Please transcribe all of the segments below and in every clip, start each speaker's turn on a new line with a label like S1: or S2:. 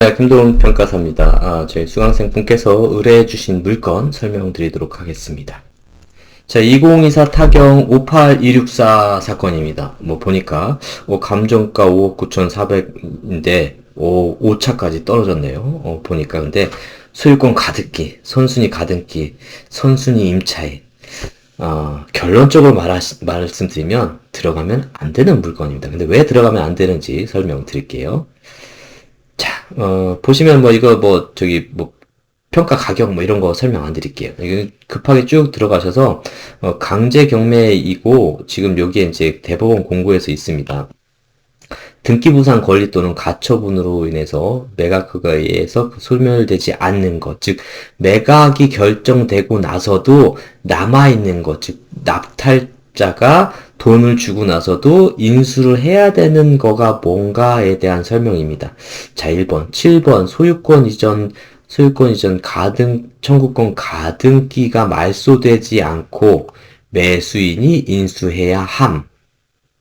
S1: 네, 금동 평가사입니다. 저희 수강생분께서 의뢰해주신 물건 설명드리도록 하겠습니다. 자, 2024 타경 58264 사건입니다. 보니까, 감정가 5억 9,400인데, 5차까지 떨어졌네요. 보니까. 근데, 소유권 가등기, 선순위 가등기, 선순위 임차인. 결론적으로 말씀드리면, 들어가면 안 되는 물건입니다. 근데 왜 들어가면 안 되는지 설명드릴게요. 보시면 평가 가격 이런 거 설명 안 드릴게요. 이거 급하게 쭉 들어가셔서, 강제 경매이고, 지금 여기에 이제 대법원 공고에서 있습니다. 등기부상 권리 또는 가처분으로 인해서 매각에 의해서 소멸되지 않는 것, 즉 매각이 결정되고 나서도 남아있는 것, 즉 납탈자가 돈을 주고 나서도 인수를 해야 되는 거가 뭔가에 대한 설명입니다. 자, 1번, 7번 소유권 이전 청구권 가등기가 말소되지 않고 매수인이 인수해야 함.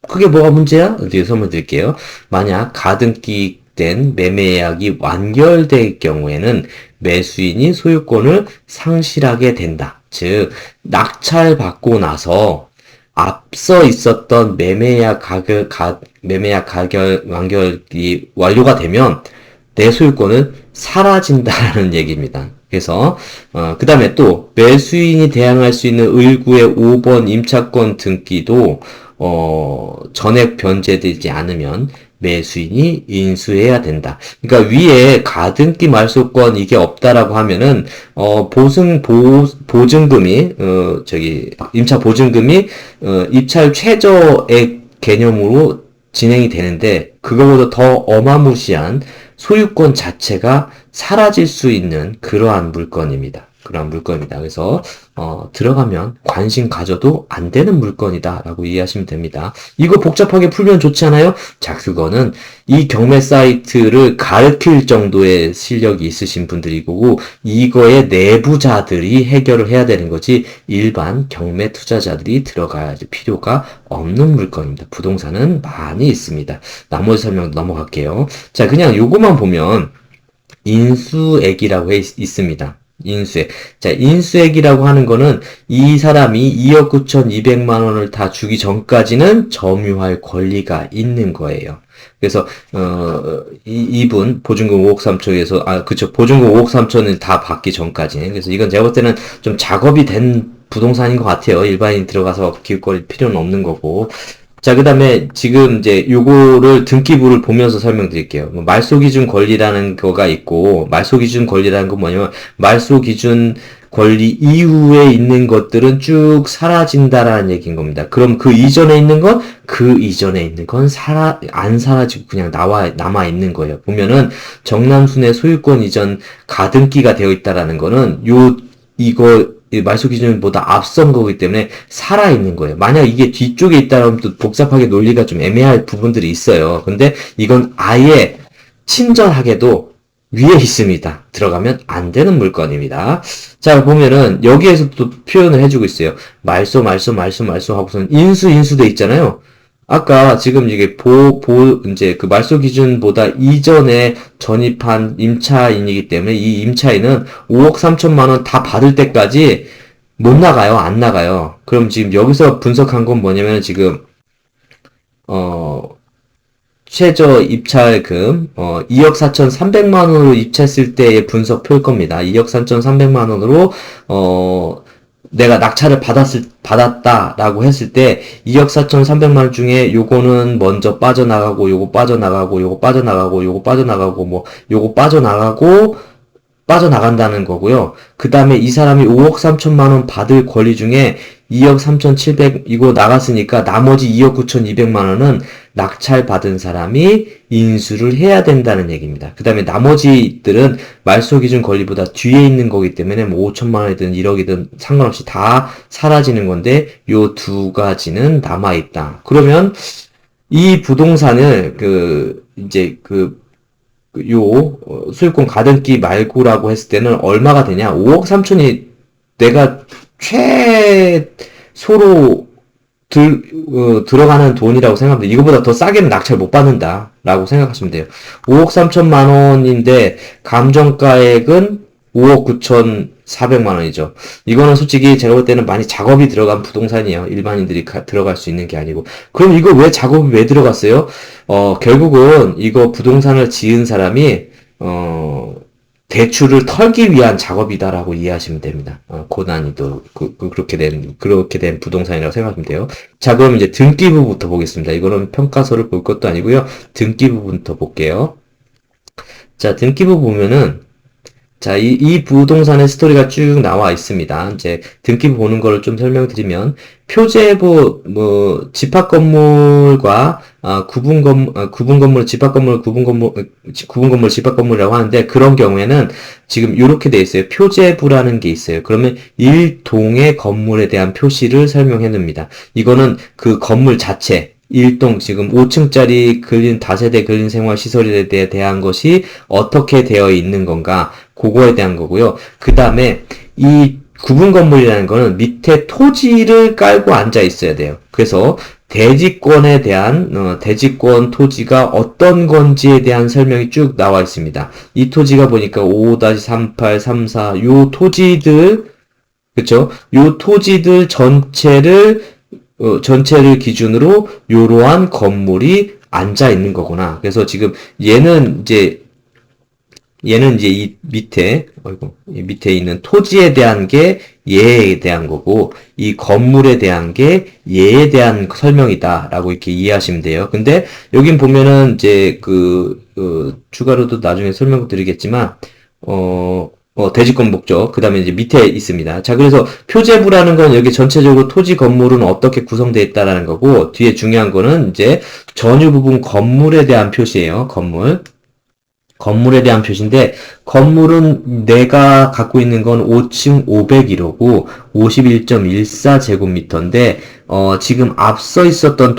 S1: 그게 뭐가 문제야? 어떻게 설명드릴게요. 만약 가등기 된 매매계약이 완결될 경우에는 매수인이 소유권을 상실하게 된다. 즉, 낙찰받고 나서 앞서 있었던 매매계약 완결이 완료가 되면 내 소유권은 사라진다라는 얘기입니다. 그래서 그 다음에 또 매수인이 대항할 수 있는 을구의 5번 임차권 등기도 전액 변제되지 않으면 매수인이 인수해야 된다. 그러니까 위에 가등기 말소권 이게 없다라고 하면은 보증금이 임차 보증금이 입찰 최저액 개념으로 진행이 되는데 그거보다 더 어마무시한 소유권 자체가 사라질 수 있는 그러한 물건입니다. 그래서 들어가면 관심 가져도 안 되는 물건이다 라고 이해하시면 됩니다. 이거 복잡하게 풀면 좋지 않아요? 자, 그거는 이 경매 사이트를 가르칠 정도의 실력이 있으신 분들이고 이거의 내부자들이 해결을 해야 되는 거지 일반 경매 투자자들이 들어가야 필요가 없는 물건입니다. 부동산은 많이 있습니다. 나머지 설명 넘어갈게요. 자, 그냥 요거만 보면 인수액이라고 있습니다. 인수액. 자, 인수액이라고 하는 거는 이 사람이 2억 9,200만 원을 다 주기 전까지는 점유할 권리가 있는 거예요. 그래서 이분 보증금 5억 3천에서 보증금 5억 3천을 다 받기 전까지는. 그래서 이건 제가 볼 때는 좀 작업이 된 부동산인 것 같아요. 일반인 들어가서 기웃거릴 필요는 없는 거고. 자, 그 다음에 지금 이제 요거를 등기부를 보면서 설명드릴게요. 말소기준 권리라는 거가 있고, 말소기준 권리라는 건 뭐냐면, 말소기준 권리 이후에 있는 것들은 쭉 사라진다라는 얘기인 겁니다. 그럼 그 이전에 있는 건, 안 사라지고 그냥 남아 있는 거예요. 보면은, 정남순의 소유권 이전 가등기가 되어 있다라는 거는, 이거, 말소 기준보다 앞선 거기 때문에 살아있는 거예요. 만약 이게 뒤쪽에 있다면 또 복잡하게 논리가 좀 애매할 부분들이 있어요. 근데 이건 아예 친절하게도 위에 있습니다. 들어가면 안 되는 물건입니다. 자, 보면은 여기에서 또 표현을 해주고 있어요. 말소 하고선 인수돼 있잖아요. 아까 지금 이게 이제 그 말소 기준보다 이전에 전입한 임차인이기 때문에 이 임차인은 5억 3천만 원 다 받을 때까지 못 나가요. 안 나가요. 그럼 지금 여기서 분석한 건 뭐냐면 지금, 최저 입찰금 2억 4,300만 원으로 입찰했을 때의 분석표일 겁니다. 2억 4,300만 원으로 내가 낙찰을 받았다라고 했을 때 2억 4,300만 원 중에 요거는 먼저 빠져나가고 요거 빠져나가고 요거 빠져나가고 요거 빠져나가고 요거 빠져나간다는 거고요. 그 다음에 이 사람이 5억 3천만 원 받을 권리 중에 2억 3,700 이거 나갔으니까 나머지 2억 9,200만 원은 낙찰 받은 사람이 인수를 해야 된다는 얘기입니다. 그 다음에 나머지들은 말소 기준 권리보다 뒤에 있는 거기 때문에 5천만 원이든 1억이든 상관없이 다 사라지는 건데 요 두 가지는 남아 있다. 그러면 이 부동산을 소유권 가등기 말고라고 했을 때는 얼마가 되냐? 5억 3천이 내가 최소로 들어가는 돈이라고 생각합니다. 이거보다 더 싸게는 낙찰 못 받는다라고 생각하시면 돼요. 5억 3천만 원인데 감정가액은 5억 9,400만 원이죠. 이거는 솔직히 제가 볼 때는 많이 작업이 들어간 부동산이에요. 일반인들이 들어갈 수 있는 게 아니고. 그럼 이거 왜 작업이 왜 들어갔어요? 결국은 이거 부동산을 지은 사람이 대출을 털기 위한 작업이다라고 이해하시면 됩니다. 고난이도 그렇게 된 부동산이라고 생각하시면 돼요. 자, 그럼 이제 등기부부터 보겠습니다. 이거는 평가서를 볼 것도 아니고요. 등기부부터 볼게요. 자, 등기부 보면은 자, 이 부동산의 스토리가 쭉 나와 있습니다. 이제 등기부 보는 거를 좀 설명드리면 표제부 집합 건물과 구분 건물 집합 건물 구분 건물 집합 건물이라고 하는데 그런 경우에는 지금 이렇게 돼 있어요. 표제부라는 게 있어요. 그러면 일동의 건물에 대한 표시를 설명해 줍니다. 이거는 그 건물 자체 일동 지금 5층짜리 다세대 근린 생활 시설에 대한 것이 어떻게 되어 있는 건가 그거에 대한 거고요. 그 다음에 이 구분 건물이라는 거는 밑에 토지를 깔고 앉아 있어야 돼요. 그래서 대지권에 대한 대지권 토지가 어떤 건지에 대한 설명이 쭉 나와 있습니다. 이 토지가 보니까 5-38, 34 요 토지들 그쵸? 요 토지들 전체를 기준으로 요러한 건물이 앉아 있는 거구나. 그래서 지금 얘는 이제 이 밑에 있는 토지에 대한 게 얘에 대한 거고, 이 건물에 대한 게 얘에 대한 설명이다라고 이렇게 이해하시면 돼요. 근데 여긴 보면은 이제 추가로도 나중에 설명드리겠지만, 대지권 목적, 그 다음에 이제 밑에 있습니다. 자, 그래서 표제부라는 건 여기 전체적으로 토지 건물은 어떻게 구성되어 있다라는 거고, 뒤에 중요한 거는 이제 전유 부분 건물에 대한 표시예요. 건물에 대한 표시인데, 건물은 내가 갖고 있는 건 5층 501호고, 51.14제곱미터인데, 지금 앞서 있었던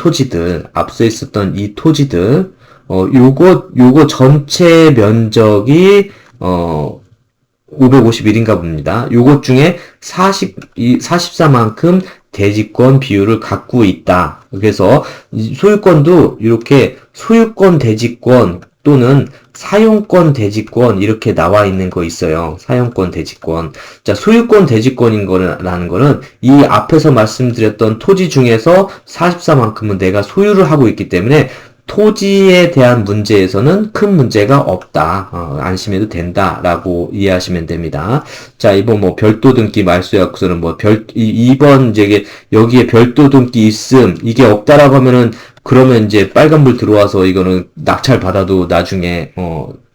S1: 이 토지들, 요거 전체 면적이, 551인가 봅니다. 요것 중에 44만큼 대지권 비율을 갖고 있다. 그래서 소유권도 이렇게 소유권 대지권 또는 사용권 대지권 이렇게 나와 있는 거 있어요. 사용권 대지권. 자, 소유권 대지권라는 거는 이 앞에서 말씀드렸던 토지 중에서 44만큼은 내가 소유를 하고 있기 때문에 토지에 대한 문제에서는 큰 문제가 없다. 안심해도 된다라고 이해하시면 됩니다. 자, 이번 별도 등기 말소 약서는 2번 이제 여기에 별도 등기 있음 이게 없다라고 하면은 그러면 이제 빨간불 들어와서 이거는 낙찰 받아도 나중에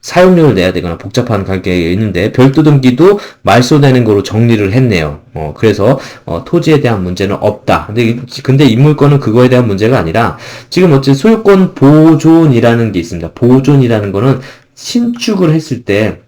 S1: 사용료를 내야 되거나 복잡한 관계가 있는데 별도 등기도 말소되는 거로 정리를 했네요. 그래서 토지에 대한 문제는 없다. 근데 이 물건은 그거에 대한 문제가 아니라 지금 어쨌든 소유권 보존이라는 게 있습니다. 보존이라는 거는 신축을 했을 때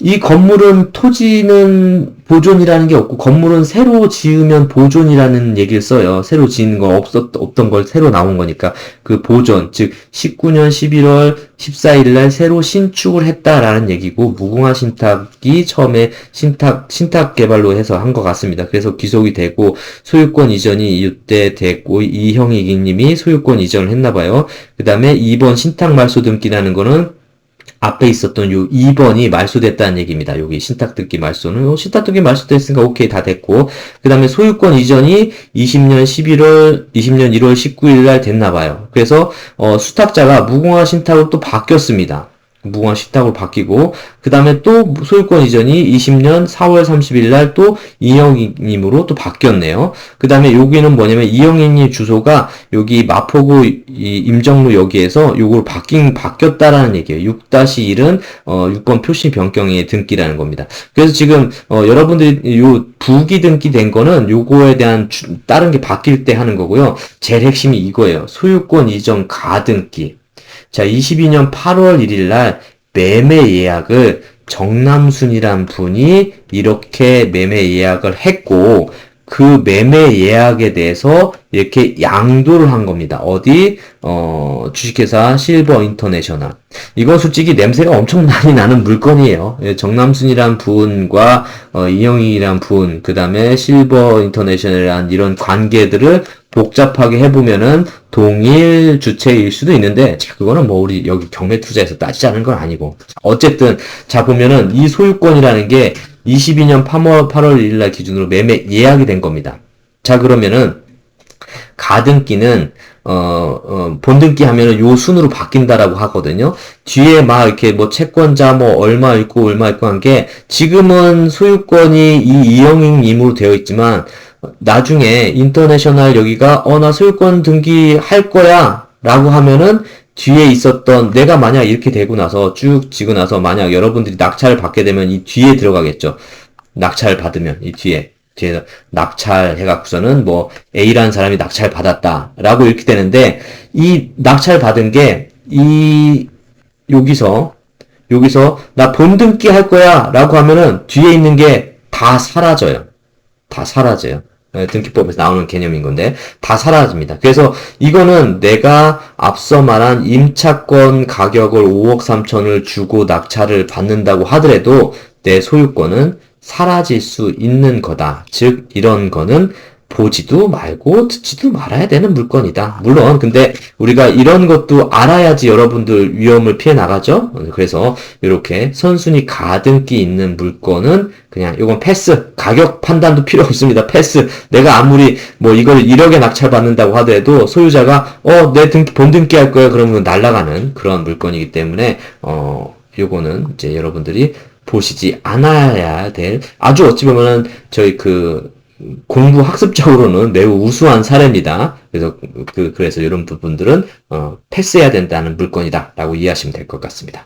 S1: 이 건물은 토지는 보존이라는 게 없고 건물은 새로 지으면 보존이라는 얘기를 써요. 새로 지은 거 없던 걸 새로 나온 거니까 그 보존 즉 19년 11월 14일 날 새로 신축을 했다라는 얘기고 무궁화 신탁이 처음에 신탁 개발로 해서 한 것 같습니다. 그래서 귀속이 되고 소유권 이전이 이때 됐고 이형익님이 소유권 이전을 했나 봐요. 그 다음에 2번 신탁 말소 등기라는 거는 앞에 있었던 요 2번이 말소됐다는 얘기입니다. 여기 신탁등기 말소는 신탁등기 말소됐으니까 오케이 다 됐고 그 다음에 소유권 이전이 20년 1월 19일 날 됐나 봐요. 그래서 수탁자가 무궁화 신탁으로 또 바뀌었습니다. 무궁화 신탁으로 바뀌고 그 다음에 또 소유권 이전이 20년 4월 30일 날 또 이영익님으로 또 바뀌었네요. 그 다음에 여기는 뭐냐면 이영익님 주소가 여기 마포구 임정로 여기에서 요걸 바뀌었다라는 얘기예요. 6-1은 6번 표시 변경의 등기라는 겁니다. 그래서 지금 여러분들이 요 부기 등기된 거는 요거에 대한 다른 게 바뀔 때 하는 거고요. 제일 핵심이 이거예요. 소유권 이전 가등기. 자, 22년 8월 1일 날 매매 예약을 정남순이란 분이 이렇게 매매 예약을 했고 그 매매 예약에 대해서 이렇게 양도를 한 겁니다. 어디? 주식회사 실버 인터내셔널. 이건 솔직히 냄새가 엄청 많이 나는 물건이에요. 예, 정남순이란 분과 이영희란 분, 그 다음에 실버 인터내셔널이란 이런 관계들을 복잡하게 해보면은 동일 주체일 수도 있는데, 자, 그거는 뭐 우리 여기 경매 투자에서 따지자는 건 아니고. 어쨌든, 자, 보면은 이 소유권이라는 게 22년 8월 1일 날 기준으로 매매 예약이 된 겁니다. 자, 그러면은, 가등기는 본등기 하면은 요 순으로 바뀐다라고 하거든요. 뒤에 막 이렇게 뭐 채권자 뭐 얼마 있고 한 게 지금은 소유권이 이 이영익 님으로 되어 있지만 나중에 인터내셔널 여기가 나 소유권 등기할 거야 라고 하면은 뒤에 있었던 내가 만약 이렇게 되고 나서 쭉 지고 나서 만약 여러분들이 낙찰을 받게 되면 이 뒤에 들어가겠죠. 낙찰 받으면 이 뒤에 낙찰 해갖고서는 뭐 A라는 사람이 낙찰 받았다라고 이렇게 되는데 이 낙찰 받은 게 여기서 나 본등기 할 거야라고 하면은 뒤에 있는 게 다 사라져요. 다 사라져요. 등기법에서 나오는 개념인 건데 다 사라집니다. 그래서 이거는 내가 앞서 말한 임차권 가격을 5억 3천을 주고 낙찰을 받는다고 하더라도 내 소유권은 사라질 수 있는 거다. 즉 이런 거는 보지도 말고 듣지도 말아야 되는 물건이다. 물론 근데 우리가 이런 것도 알아야지 여러분들 위험을 피해 나가죠. 그래서 이렇게 선순위 가등기 있는 물건은 그냥 이건 패스. 가격 판단도 필요 없습니다. 패스. 내가 아무리 뭐 이걸 1억에 낙찰 받는다고 하더라도 소유자가 내 본등기 할 거야 그러면 날아가는 그런 물건이기 때문에 요거는 이제 여러분들이 보시지 않아야 될 아주 어찌 보면은 저희 공부 학습적으로는 매우 우수한 사례입니다. 그래서 이런 부분들은 패스해야 된다는 물건이다라고 이해하시면 될 것 같습니다.